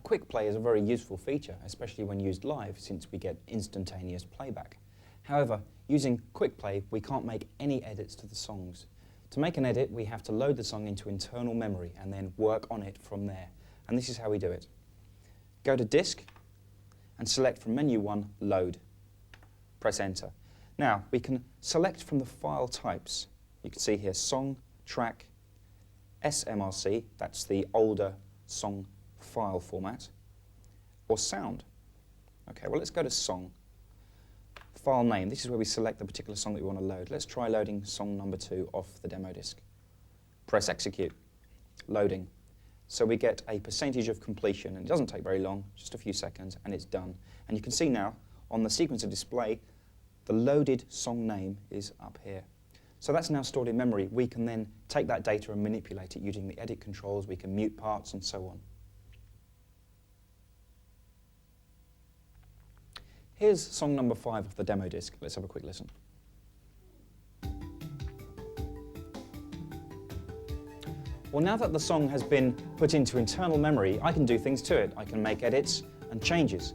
quick play is a very useful feature, especially when used live, since we get instantaneous playback. However, using quick play, we can't make any edits to the songs. To make an edit, we have to load the song into internal memory and then work on it from there. And this is how we do it. Go to Disk and select from menu 1, Load. Press Enter. Now, we can select from the file types. You can see here Song, Track, SMRC, that's the older song file format, or Sound. Okay, well, let's go to Song. File name, this is where we select the particular song that we want to load. Let's try loading song number 2 off the demo disc. Press Execute. Loading. So we get a percentage of completion, and it doesn't take very long, just a few seconds, and it's done. And you can see now, on the sequencer display, the loaded song name is up here. So that's now stored in memory. We can then take that data and manipulate it using the edit controls. We can mute parts and so on. Here's song number 5 of the demo disc. Let's have a quick listen. Well, now that the song has been put into internal memory, I can do things to it. I can make edits and changes.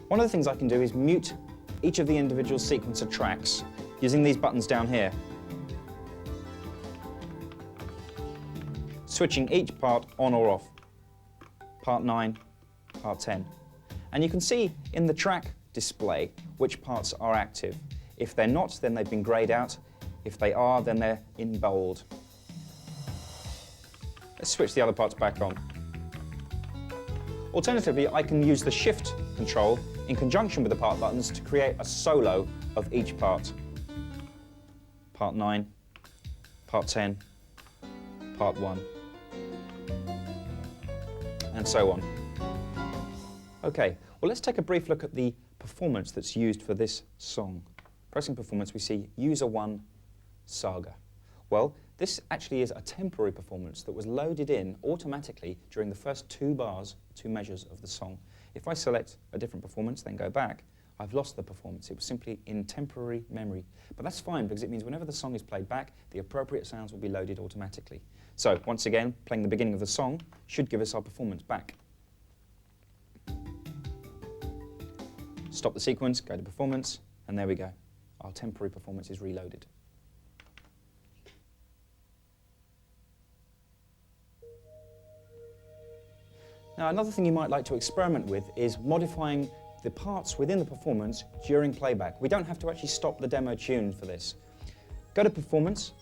One of the things I can do is mute each of the individual sequencer tracks using these buttons down here, switching each part on or off, part 9, part 10. And you can see in the track display which parts are active. If they're not, then they've been greyed out. If they are, then they're in bold. Let's switch the other parts back on. Alternatively, I can use the Shift control in conjunction with the part buttons to create a solo of each part. Part 9, part 10, part 1, and so on. Okay, well, let's take a brief look at the performance that's used for this song. Pressing performance, we see User 1 Saga. Well, this actually is a temporary performance that was loaded in automatically during the first 2 measures of the song. If I select a different performance, then go back, I've lost the performance. It was simply in temporary memory. But that's fine, because it means whenever the song is played back, the appropriate sounds will be loaded automatically. So, once again, playing the beginning of the song should give us our performance back. Stop the sequence, go to performance, and there we go. Our temporary performance is reloaded. Now, another thing you might like to experiment with is modifying the parts within the performance during playback. We don't have to actually stop the demo tune for this. Go to Performance,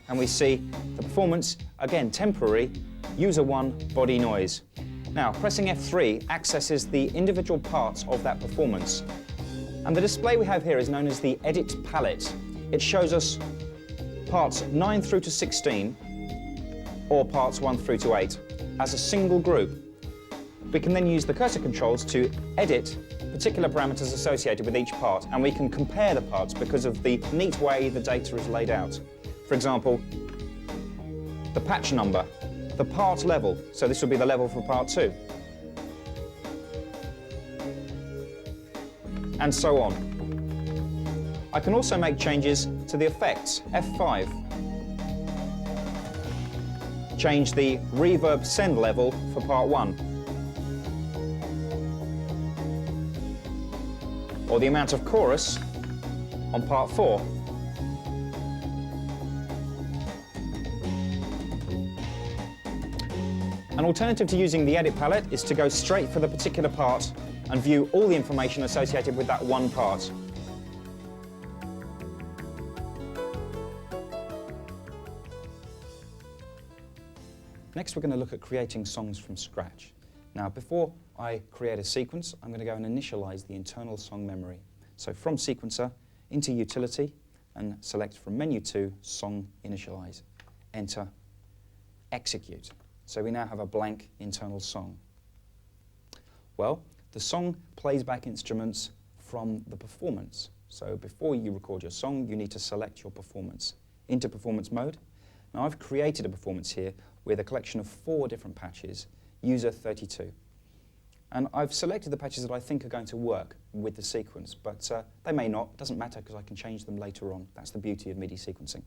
and we see the performance, again, temporary, User 1 Body Noise. Now, pressing F3 accesses the individual parts of that performance. And the display we have here is known as the Edit Palette. It shows us parts 9 through to 16, or parts 1 through to 8, as a single group. We can then use the cursor controls to edit particular parameters associated with each part, and we can compare the parts because of the neat way the data is laid out. For example, the patch number, the part level, so this would be the level for part 2, and so on. I can also make changes to the effects, F5. Change the reverb send level for part 1. Or the amount of chorus on part 4. An alternative to using the edit palette is to go straight for the particular part and view all the information associated with that one part. Next, we're going to look at creating songs from scratch. Now, before I create a sequence, I'm going to go and initialize the internal song memory. So from Sequencer, into Utility, and select from Menu 2, Song Initialize. Enter, Execute. So we now have a blank internal song. Well, the song plays back instruments from the performance. So before you record your song, you need to select your performance. Into Performance Mode. Now, I've created a performance here with a collection of 4 different patches, User 32. And I've selected the patches that I think are going to work with the sequence, but they may not. It doesn't matter because I can change them later on. That's the beauty of MIDI sequencing.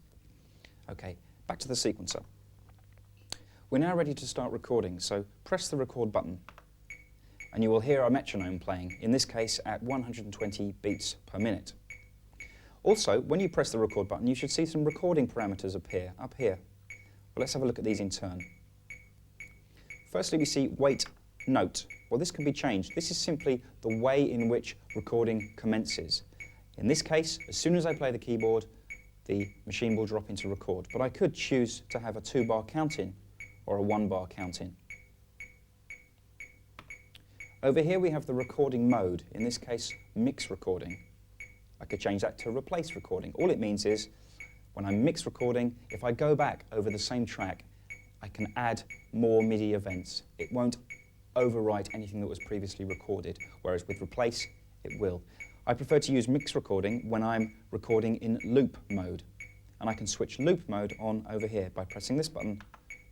Okay, back to the sequencer. We're now ready to start recording, so press the record button. and you will hear a metronome playing, in this case at 120 beats per minute. Also, when you press the record button, you should see some recording parameters appear up here. Well, let's have a look at these in turn. Firstly, we see wait note. Well, this can be changed. This is simply the way in which recording commences. In this case, as soon as I play the keyboard, the machine will drop into record. But I could choose to have a 2-bar count-in or a 1-bar count-in. Over here we have the recording mode, in this case mix recording. I could change that to replace recording. All it means is when I'm mix recording, if I go back over the same track, I can add more MIDI events. It won't overwrite anything that was previously recorded, whereas with replace, it will. I prefer to use mix recording when I'm recording in loop mode. And I can switch loop mode on over here by pressing this button,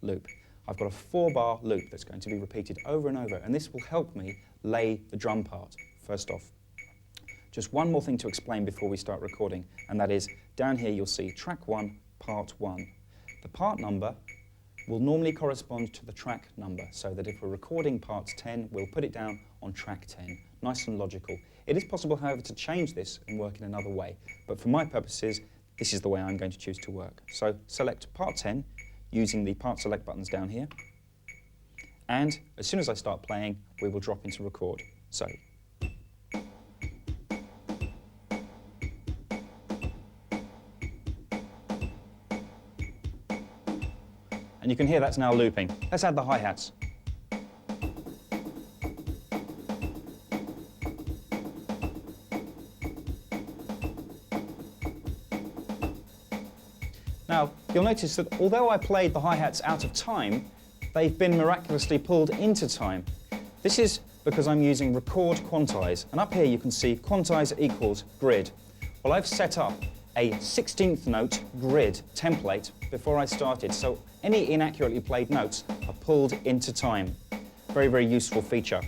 loop. I've got a 4-bar loop that's going to be repeated over and over, and this will help me lay the drum part, first off. Just one more thing to explain before we start recording, and that is, down here you'll see track 1, part 1. The part number will normally correspond to the track number, so that if we're recording parts 10, we'll put it down on track 10. Nice and logical. It is possible, however, to change this and work in another way, but for my purposes, this is the way I'm going to choose to work. So select part 10, using the part select buttons down here, and as soon as I start playing, we will drop into record. So. And you can hear that's now looping. Let's add the hi-hats. Now, you'll notice that although I played the hi-hats out of time, they've been miraculously pulled into time. This is because I'm using record quantize, and up here you can see quantize equals grid. Well, I've set up a 16th note grid template before I started, so any inaccurately played notes are pulled into time. Very, very useful feature.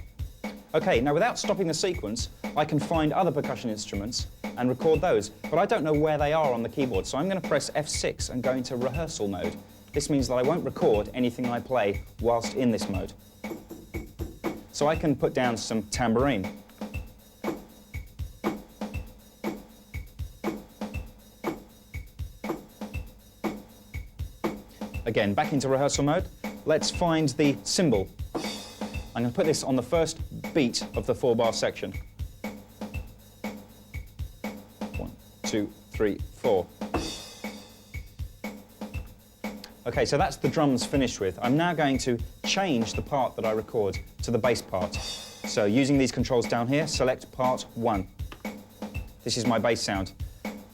Okay, now without stopping the sequence, I can find other percussion instruments and record those, but I don't know where they are on the keyboard, so I'm going to press F6 and go into rehearsal mode. This means that I won't record anything I play whilst in this mode. So I can put down some tambourine. Again, back into rehearsal mode. Let's find the cymbal. I'm going to put this on the first beat of the 4-bar section. 1, 2, 3, 4. Okay, so that's the drums finished with. I'm now going to change the part that I record to the bass part. So using these controls down here, select part 1. This is my bass sound.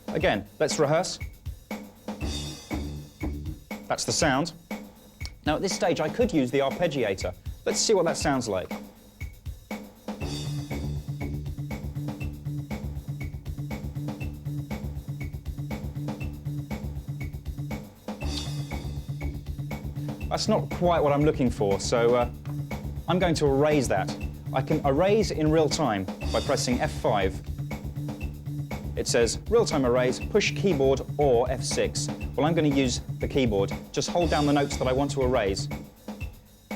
Again, let's rehearse. That's the sound. Now at this stage I could use the arpeggiator. Let's see what that sounds like. That's not quite what I'm looking for, so I'm going to erase that. I can erase in real time by pressing F5. It says real-time erase, push keyboard or F6. Well, I'm going to use the keyboard. Just hold down the notes that I want to erase,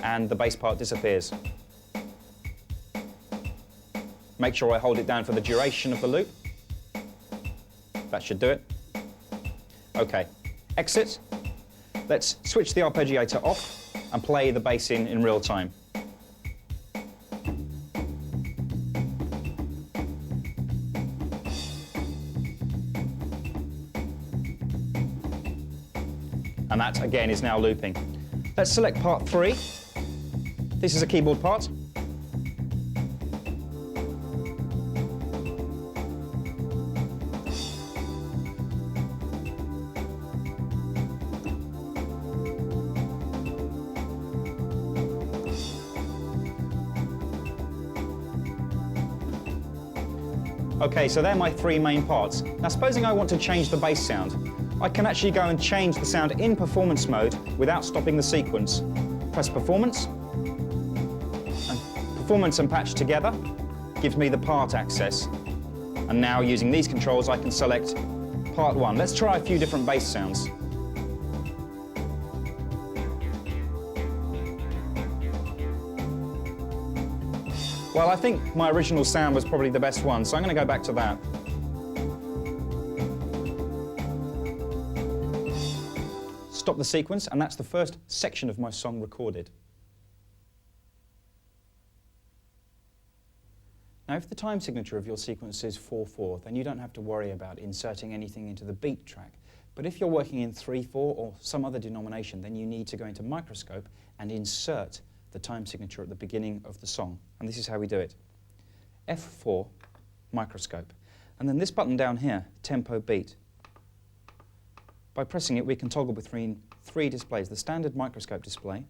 and the bass part disappears. Make sure I hold it down for the duration of the loop. That should do it. Okay, exit. Let's switch the arpeggiator off and play the bass in real time. And that, again, is now looping. Let's select part 3. This is a keyboard part. Okay, so they're my 3 main parts. Now, supposing I want to change the bass sound, I can actually go and change the sound in performance mode without stopping the sequence. Press performance, and performance and patch together gives me the part access. And now using these controls I can select part 1. Let's try a few different bass sounds. Well, I think my original sound was probably the best one, so I'm going to go back to that. Stop the sequence, and that's the first section of my song recorded. Now, if the time signature of your sequence is 4/4, then you don't have to worry about inserting anything into the beat track. But if you're working in 3/4 or some other denomination, then you need to go into Microscope and insert the time signature at the beginning of the song. And this is how we do it. F4, Microscope. And then this button down here, Tempo Beat. By pressing it, we can toggle between three displays: the standard Microscope display,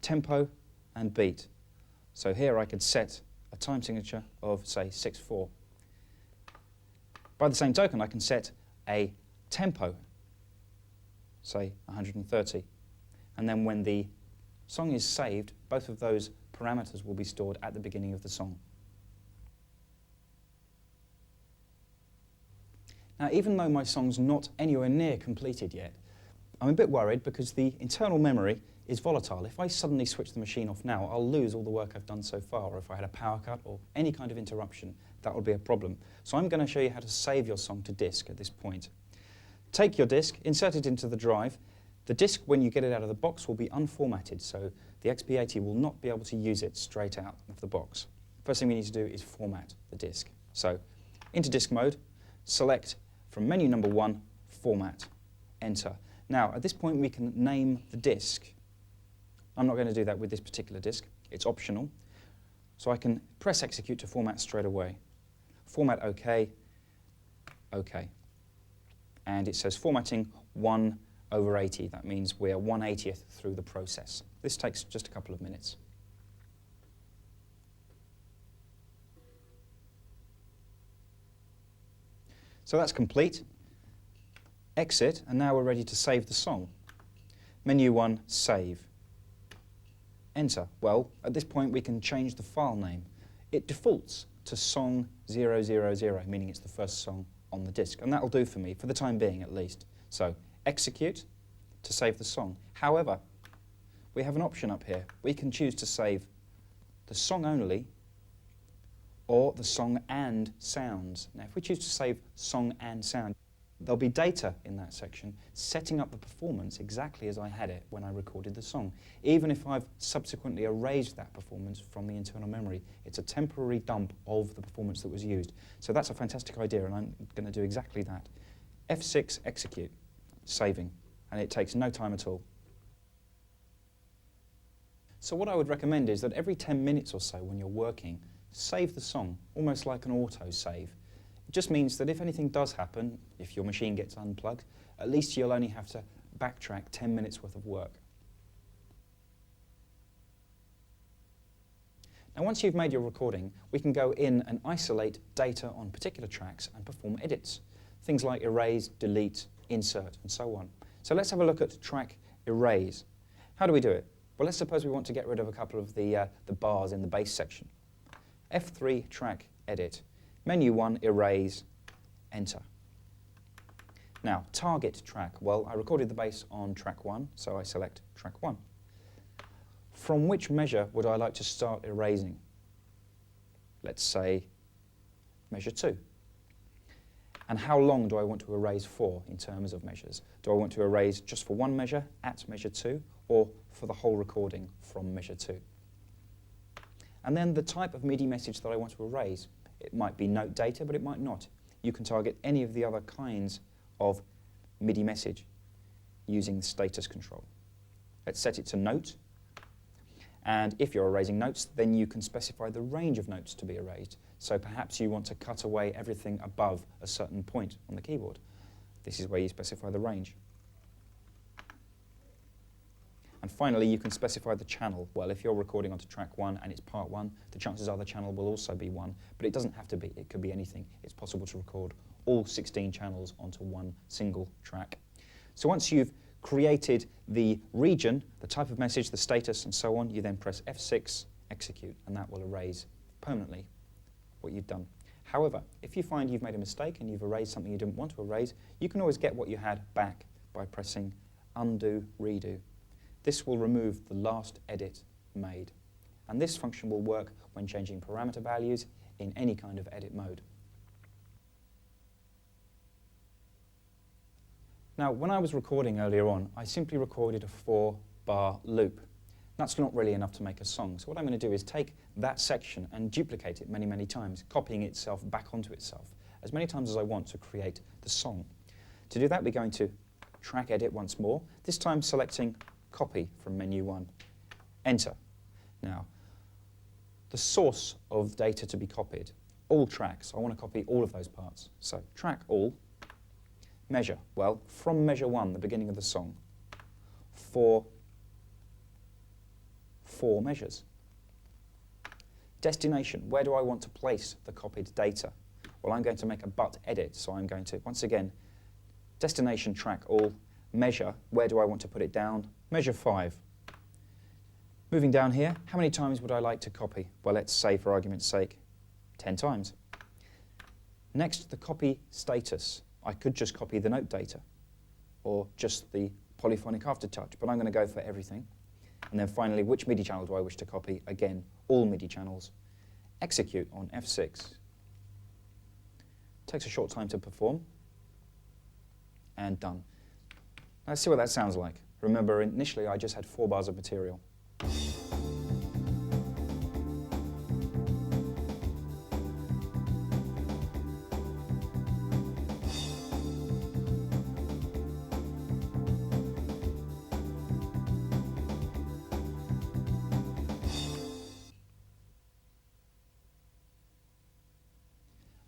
Tempo, and Beat. So here I could set a time signature of, say, 6/4. By the same token, I can set a tempo, say 130. And then when the song is saved, both of those parameters will be stored at the beginning of the song. Now, even though my song's not anywhere near completed yet, I'm a bit worried because the internal memory is volatile. If I suddenly switch the machine off now, I'll lose all the work I've done so far. Or if I had a power cut or any kind of interruption, that would be a problem. So I'm going to show you how to save your song to disk at this point. Take your disk, insert it into the drive. The disk, when you get it out of the box, will be unformatted, so the XP-80 will not be able to use it straight out of the box. First thing we need to do is format the disk. So, into disk mode, select from menu number 1, Format, Enter. Now, at this point, we can name the disk. I'm not going to do that with this particular disk. It's optional. So I can press Execute to format straight away. Format OK, OK. And it says formatting 1/80. That means we're 1/80th through the process. This takes just a couple of minutes. So that's complete. Exit, and now we're ready to save the song. Menu 1, Save. Enter. Well, at this point we can change the file name. It defaults to song 000, meaning it's the first song on the disk, and that'll do for me, for the time being at least. So, execute to save the song. However, we have an option up here. We can choose to save the song only or the song and sounds. Now, if we choose to save song and sound, there'll be data in that section setting up the performance exactly as I had it when I recorded the song. Even if I've subsequently erased that performance from the internal memory, it's a temporary dump of the performance that was used. So that's a fantastic idea, and I'm going to do exactly that. F6, execute, saving, and it takes no time at all. So what I would recommend is that every 10 minutes or so when you're working, save the song, almost like an auto-save. It just means that if anything does happen, if your machine gets unplugged, at least you'll only have to backtrack 10 minutes worth of work. Now, once you've made your recording, we can go in and isolate data on particular tracks and perform edits. Things like erase, delete, insert, and so on. So let's have a look at track erase. How do we do it? Well, let's suppose we want to get rid of a couple of the bars in the bass section. F3, track, edit. Menu 1, erase, enter. Now, target track. Well, I recorded the bass on track 1, so I select track 1. From which measure would I like to start erasing? Let's say measure 2. And how long do I want to erase for in terms of measures? Do I want to erase just for one measure at measure 2, or for the whole recording from measure 2? And then the type of MIDI message that I want to erase. It might be note data, but it might not. You can target any of the other kinds of MIDI message using the status control. Let's set it to note. And if you're erasing notes, then you can specify the range of notes to be erased. So perhaps you want to cut away everything above a certain point on the keyboard. This is where you specify the range. And finally, you can specify the channel. Well, if you're recording onto track 1 and it's part 1, the chances are the channel will also be 1. But it doesn't have to be. It could be anything. It's possible to record all 16 channels onto one single track. So once you've created the region, the type of message, the status, and so on, you then press F6, execute, and that will erase permanently what you've done. However, if you find you've made a mistake and you've erased something you didn't want to erase, you can always get what you had back by pressing undo, redo. This will remove the last edit made. and this function will work when changing parameter values in any kind of edit mode. Now, when I was recording earlier on, I simply recorded a 4-bar loop. That's not really enough to make a song, so what I'm going to do is take that section and duplicate it many, many times, copying itself back onto itself as many times as I want to create the song. To do that, we're going to track edit once more, this time selecting copy from menu 1. Enter. Now, the source of data to be copied, all tracks, I want to copy all of those parts. So track all, measure, well, from measure 1, the beginning of the song, four measures. Destination, where do I want to place the copied data? Well, I'm going to make a but edit, so I'm going to, once again, destination track all, measure, where do I want to put it down? Measure 5. Moving down here, how many times would I like to copy? Well, let's say, for argument's sake, 10 times. Next, the copy status. I could just copy the note data, or just the polyphonic aftertouch, but I'm going to go for everything. And then finally, which MIDI channel do I wish to copy? Again, all MIDI channels. Execute on F6. Takes a short time to perform. And done. Let's see what that sounds like. Remember, initially I just had 4 bars of material.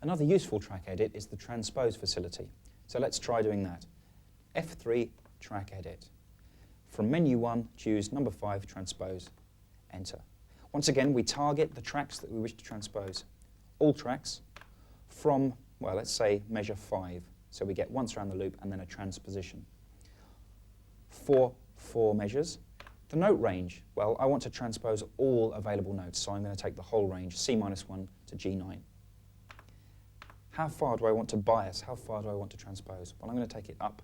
Another useful track edit is the Transpose facility. So let's try doing that. F3, track edit. From menu 1, choose number 5, transpose, enter. Once again, we target the tracks that we wish to transpose. All tracks from, well, let's say measure 5. So we get once around the loop and then a transposition. 4 measures. The note range, well, I want to transpose all available notes, so I'm going to take the whole range, C-1 to G9. How far do I want to bias? How far do I want to transpose? Well, I'm going to take it up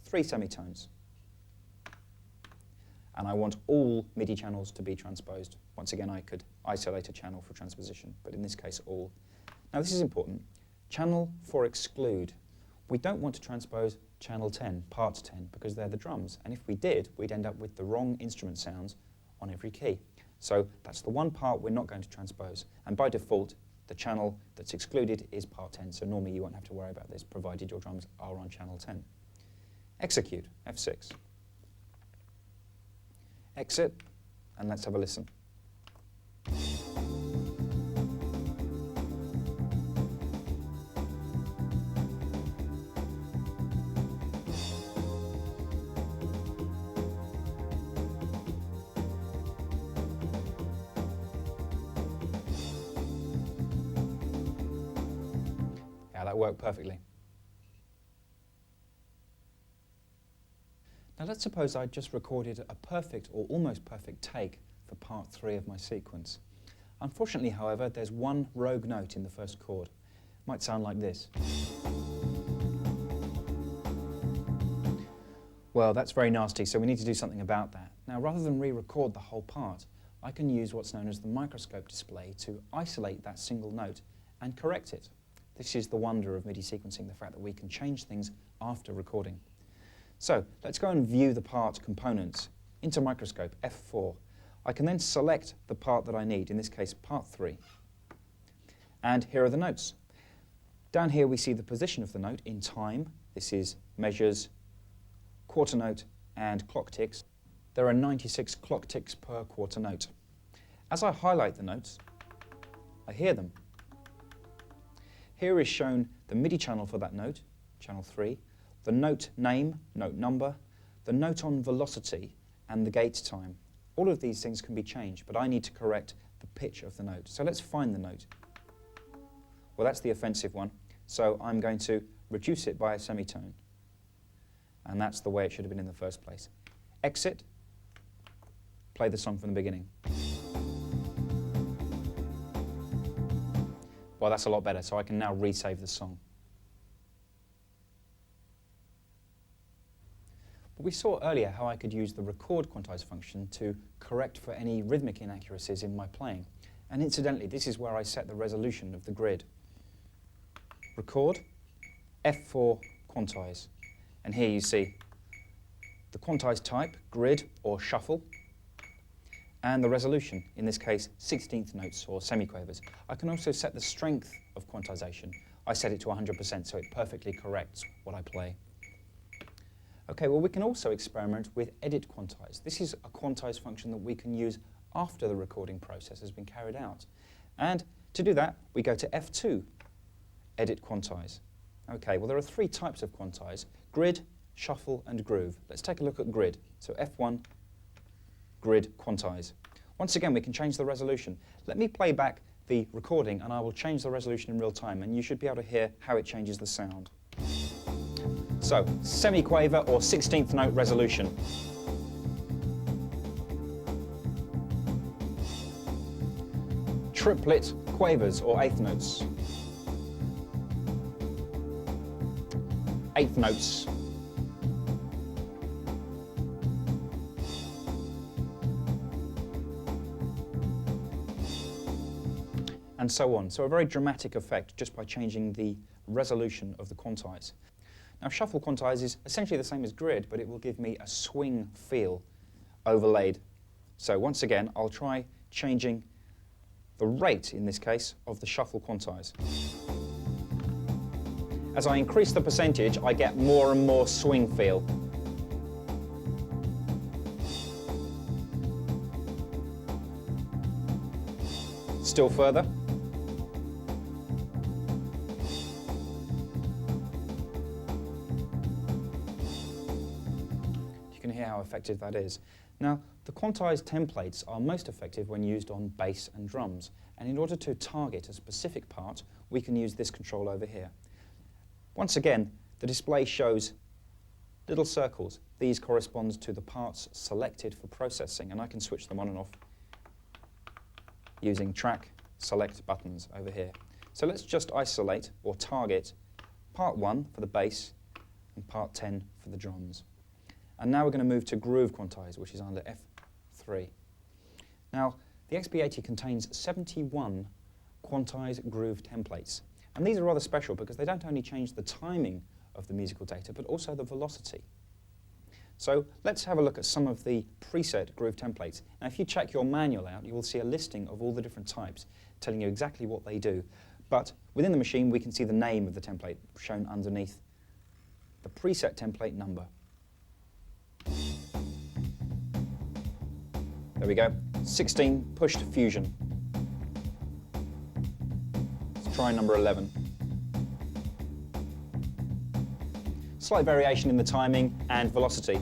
3 semitones. And I want all MIDI channels to be transposed. Once again, I could isolate a channel for transposition, but in this case, all. Now, this is important. Channel for exclude. We don't want to transpose channel 10, part 10, because they're the drums. And if we did, we'd end up with the wrong instrument sounds on every key. So that's the one part we're not going to transpose. And by default, the channel that's excluded is part 10, so normally you won't have to worry about this, provided your drums are on channel 10. Execute, F6. Exit, and let's have a listen. Yeah, that worked perfectly. Now let's suppose I just recorded a perfect or almost perfect take for part 3 of my sequence. Unfortunately, however, there's one rogue note in the first chord. It might sound like this. Well, that's very nasty, so we need to do something about that. Now, rather than re-record the whole part, I can use what's known as the microscope display to isolate that single note and correct it. This is the wonder of MIDI sequencing, the fact that we can change things after recording. So let's go and view the part components. Into Microscope, F4. I can then select the part that I need, in this case part 3. And here are the notes. Down here we see the position of the note in time. This is measures, quarter note and clock ticks. There are 96 clock ticks per quarter note. As I highlight the notes, I hear them. Here is shown the MIDI channel for that note, channel 3, the note name, note number, the note on velocity, and the gate time. All of these things can be changed, but I need to correct the pitch of the note. So let's find the note. Well, that's the offensive one, so I'm going to reduce it by a semitone. And that's the way it should have been in the first place. Exit, play the song from the beginning. Well, that's a lot better, so I can now resave the song. But we saw earlier how I could use the record quantize function to correct for any rhythmic inaccuracies in my playing. And incidentally, this is where I set the resolution of the grid. Record, F4 quantize. And here you see the quantize type, grid or shuffle, and the resolution, in this case 16th notes or semiquavers. I can also set the strength of quantization. I set it to 100% so it perfectly corrects what I play. Okay, well we can also experiment with edit quantize. This is a quantize function that we can use after the recording process has been carried out. And to do that, we go to F2, edit quantize. Okay, well there are three types of quantize: grid, shuffle and groove. Let's take a look at grid. So F1, grid quantize. Once again, we can change the resolution. Let me play back the recording and I will change the resolution in real time, and you should be able to hear how it changes the sound. So, semiquaver or 16th note resolution. Triplet quavers or eighth notes. Eighth notes. And so on. So a very dramatic effect just by changing the resolution of the quantize. Now shuffle quantize is essentially the same as grid, but it will give me a swing feel overlaid. So once again, I'll try changing the rate, in this case, of the shuffle quantize. As I increase the percentage, I get more and more swing feel. Still further. You can hear how effective that is. Now, the quantized templates are most effective when used on bass and drums, and in order to target a specific part, we can use this control over here. Once again, the display shows little circles. These correspond to the parts selected for processing, and I can switch them on and off using track select buttons over here. So let's just isolate or target part 1 for the bass and part 10 for the drums. And now we're going to move to groove quantize, which is under F3. Now, the XP-80 contains 71 quantize groove templates. And these are rather special because they don't only change the timing of the musical data, but also the velocity. So let's have a look at some of the preset groove templates. Now, if you check your manual out, you will see a listing of all the different types, telling you exactly what they do. But within the machine, we can see the name of the template shown underneath the preset template number. There we go, 16 pushed fusion. Let's try number 11. Slight variation in the timing and velocity.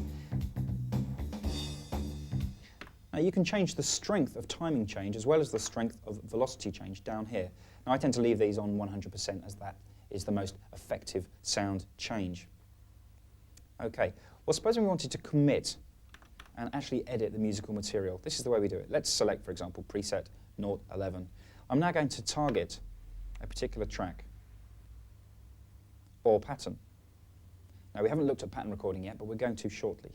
Now you can change the strength of timing change as well as the strength of velocity change down here. Now I tend to leave these on 100% as that is the most effective sound change. Okay, well supposing we wanted to commit and actually edit the musical material. This is the way we do it. Let's select, for example, preset 011. I'm now going to target a particular track or pattern. Now we haven't looked at pattern recording yet, but we're going to shortly.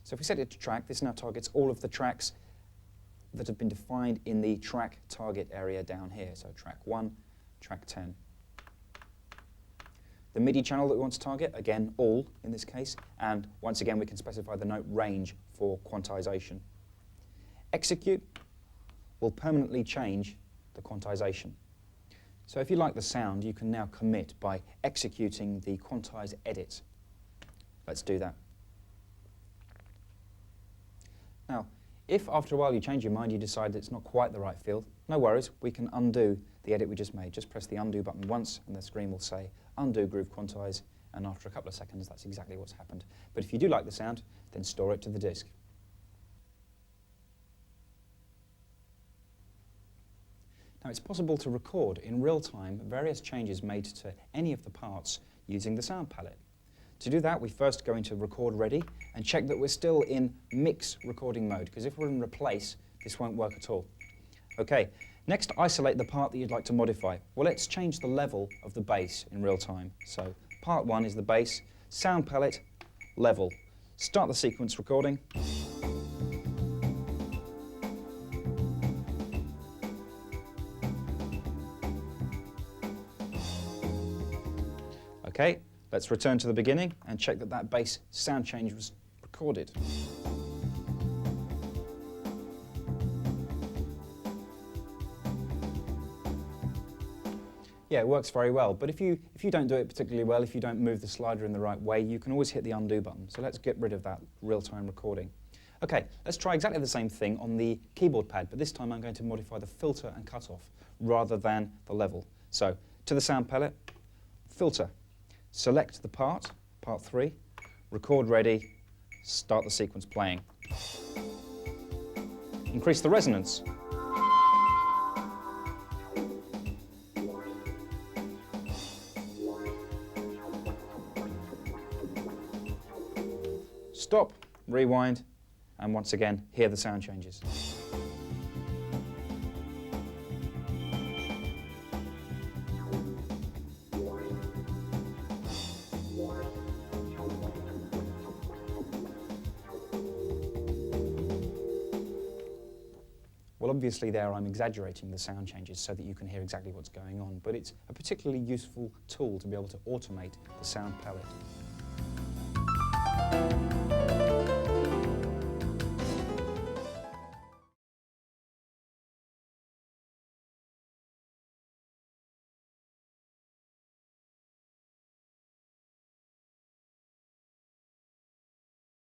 So if we set it to track, this now targets all of the tracks that have been defined in the track target area down here. So track 1, track 10. The MIDI channel that we want to target, again, all in this case, and once again we can specify the note range for quantization. Execute will permanently change the quantization. So if you like the sound, you can now commit by executing the quantize edit. Let's do that. Now, if after a while you change your mind, you decide that it's not quite the right feel, no worries, we can undo the edit we just made. Just press the undo button once and the screen will say undo groove quantize, and after a couple of seconds that's exactly what's happened. But if you do like the sound, then store it to the disk. Now it's possible to record in real time various changes made to any of the parts using the sound palette. To do that, we first go into record ready and check that we're still in mix recording mode, because if we're in replace, this won't work at all. Okay, next isolate the part that you'd like to modify. Well, let's change the level of the bass in real time. So part 1 is the bass, sound palette, level. Start the sequence recording. Okay, let's return to the beginning and check that that bass sound change was recorded. Yeah, it works very well, but if you don't do it particularly well, if you don't move the slider in the right way, you can always hit the undo button. So let's get rid of that real-time recording. Okay, let's try exactly the same thing on the keyboard pad, but this time I'm going to modify the filter and cutoff rather than the level. So, to the sound palette, filter. Select the part 3, record ready, start the sequence playing. Increase the resonance. Stop, rewind, and once again, hear the sound changes. Well, obviously there I'm exaggerating the sound changes so that you can hear exactly what's going on, but it's a particularly useful tool to be able to automate the sound palette.